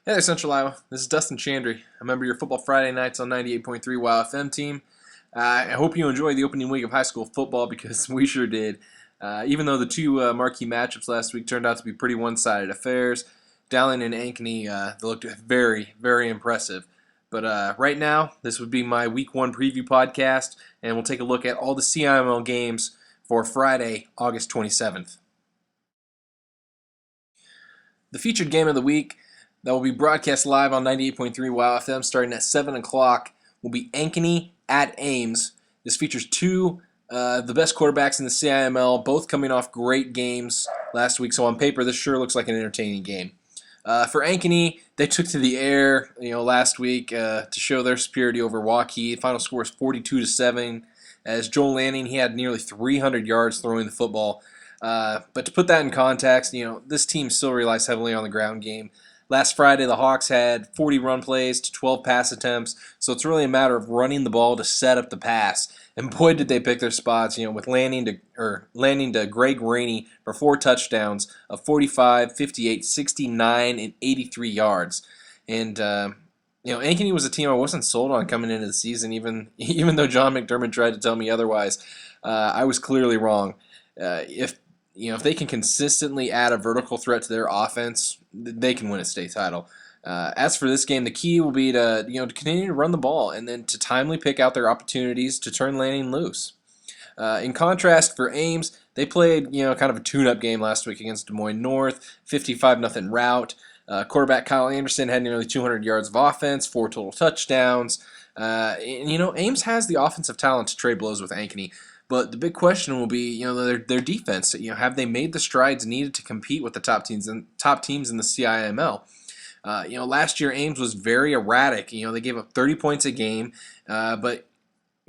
Hey there, Central Iowa. This is Dustin Chandry. I remember your Football Friday nights on 98.3 WOW FM team. I hope you enjoyed the opening week of high school football because we sure did. Even though the two marquee matchups last week turned out to be pretty one-sided affairs, Dowling and Ankeny they looked very, very impressive. But right now, this would be my Week 1 preview podcast, and we'll take a look at all the CIML games for Friday, August 27th. The featured game of the week that will be broadcast live on 98.3 WOW FM starting at 7 o'clock will be Ankeny at Ames. This features two the best quarterbacks in the CIML, both coming off great games last week. So on paper, this sure looks like an entertaining game. For Ankeny, they took to the air, last week to show their superiority over Waukee. The final score is 42-7. As Joel Lanning, he had nearly 300 yards throwing the football. But to put that in context, this team still relies heavily on the ground game. Last Friday, the Hawks had 40 run plays to 12 pass attempts, so it's really a matter of running the ball to set up the pass. And boy, did they pick their spots, with landing to Greg Rainey for 4 touchdowns of 45, 58, 69, and 83 yards. And Ankeny was a team I wasn't sold on coming into the season, even though John McDermott tried to tell me otherwise. I was clearly wrong. If they can consistently add a vertical threat to their offense, they can win a state title. As for this game, the key will be to continue to run the ball and then to timely pick out their opportunities to turn Lanning loose. In contrast, for Ames, they played kind of a tune-up game last week against Des Moines North, 55-0 rout. Quarterback Kyle Anderson had nearly 200 yards of offense, 4 total touchdowns. Ames has the offensive talent to trade blows with Ankeny. But the big question will be, their defense. Have they made the strides needed to compete with the top teams in the CIML? Last year Ames was very erratic. They gave up 30 points a game, but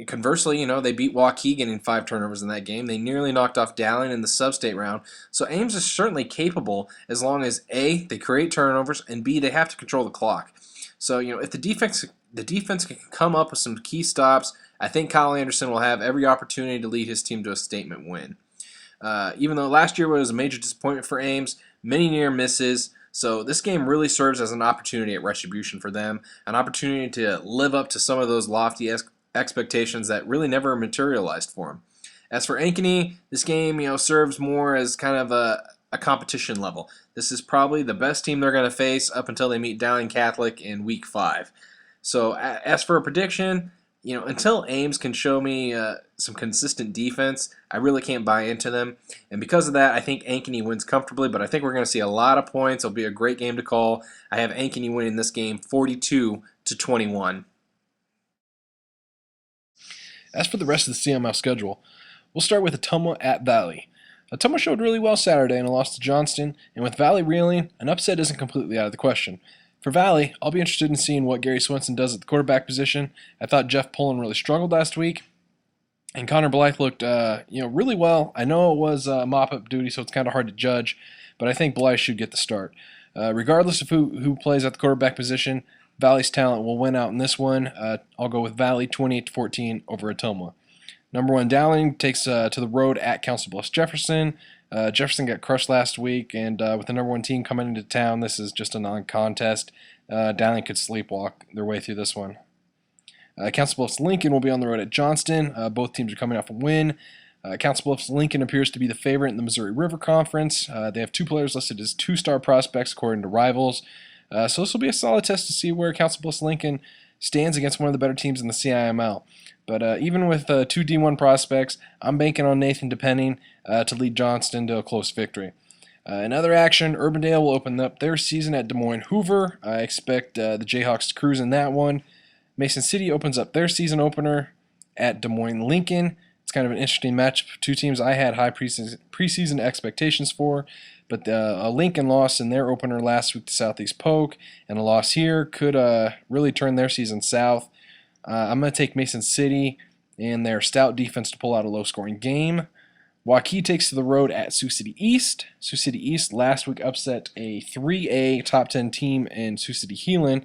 conversely, they beat Waukee, getting 5 turnovers in that game. They nearly knocked off Dowling in the sub-state round. So Ames is certainly capable as long as A, they create turnovers, and B, they have to control the clock. So if the defense can come up with some key stops, I think Kyle Anderson will have every opportunity to lead his team to a statement win. Even though last year was a major disappointment for Ames, many near misses, so this game really serves as an opportunity at retribution for them, an opportunity to live up to some of those lofty expectations that really never materialized for them. As for Ankeny, this game serves more as kind of a competition level. This is probably the best team they're going to face up until they meet Dowling Catholic in Week 5. So as for a prediction, until Ames can show me some consistent defense, I really can't buy into them. And because of that, I think Ankeny wins comfortably, but I think we're going to see a lot of points. It'll be a great game to call. I have Ankeny winning this game 42-21. As for the rest of the CML schedule, we'll start with Ottumwa at Valley. Ottumwa showed really well Saturday in a loss to Johnston, and with Valley reeling, an upset isn't completely out of the question. For Valley, I'll be interested in seeing what Gary Swenson does at the quarterback position. I thought Jeff Pullen really struggled last week, and Connor Blythe looked really well. I know it was mop-up duty, so it's kind of hard to judge, but I think Blythe should get the start. Regardless of who plays at the quarterback position, Valley's talent will win out in this one. I'll go with Valley 28-14 over Ottumwa. Number 1, Dowling takes to the road at Council Bluffs Jefferson. Jefferson got crushed last week, and with the number 1 team coming into town, this is just a non-contest. Dowling could sleepwalk their way through this one. Council Bluffs Lincoln will be on the road at Johnston. Both teams are coming off a win. Council Bluffs Lincoln appears to be the favorite in the Missouri River Conference. They have 2 players listed as 2-star prospects according to Rivals. So this will be a solid test to see where Council Bluffs Lincoln stands against one of the better teams in the CIML. But even with 2 D1 prospects, I'm banking on Nathan Depending to lead Johnston to a close victory. In other action, Urbandale will open up their season at Des Moines Hoover. I expect the Jayhawks to cruise in that one. Mason City opens up their season opener at Des Moines Lincoln. It's kind of an interesting matchup of 2 teams I had high preseason expectations for, but Lincoln lost in their opener last week to Southeast Polk, and a loss here could really turn their season south. I'm going to take Mason City and their stout defense to pull out a low-scoring game. Waukee takes to the road at Sioux City East. Sioux City East last week upset a 3A top 10 team in Sioux City Heelan.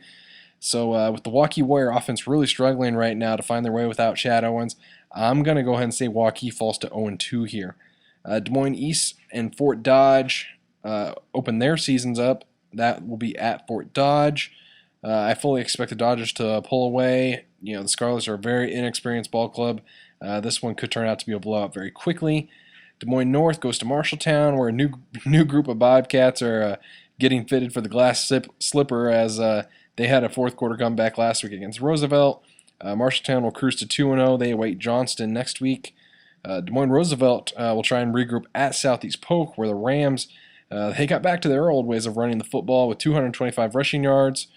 So with the Waukee Warrior offense really struggling right now to find their way without Chad Owens, I'm going to go ahead and say Waukee falls to 0-2 here. Des Moines East and Fort Dodge open their seasons up That will be at Fort Dodge. I fully expect the Dodgers to pull away. The Scarlets are a very inexperienced ball club. This one could turn out to be a blowout very quickly. Des Moines North goes to Marshalltown, where a new group of Bobcats are getting fitted for the glass slipper as they had a fourth quarter comeback last week against Roosevelt. Marshalltown will cruise to 2-0. They await Johnston next week. Des Moines Roosevelt will try and regroup at Southeast Polk, where the Rams they got back to their old ways of running the football with 225 rushing yards.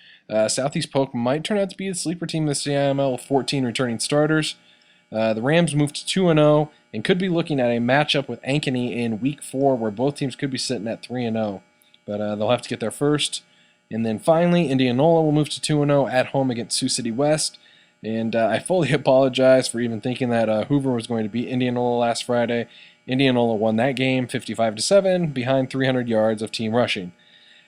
Southeast Polk might turn out to be the sleeper team in the CIML with 14 returning starters. The Rams moved to 2-0 and could be looking at a matchup with Ankeny in Week 4, where both teams could be sitting at 3-0. But they'll have to get there first. And then finally, Indianola will move to 2-0 at home against Sioux City West. And I fully apologize for even thinking that Hoover was going to beat Indianola last Friday. Indianola won that game 55-7 behind 300 yards of team rushing.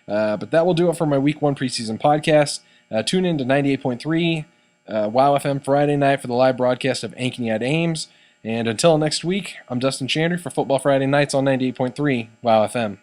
But that will do it for my Week 1 preseason podcast. Tune in to 98.3 WOW FM Friday night for the live broadcast of Ankeny at Ames. And until next week, I'm Dustin Chandry for Football Friday Nights on 98.3 WOW FM.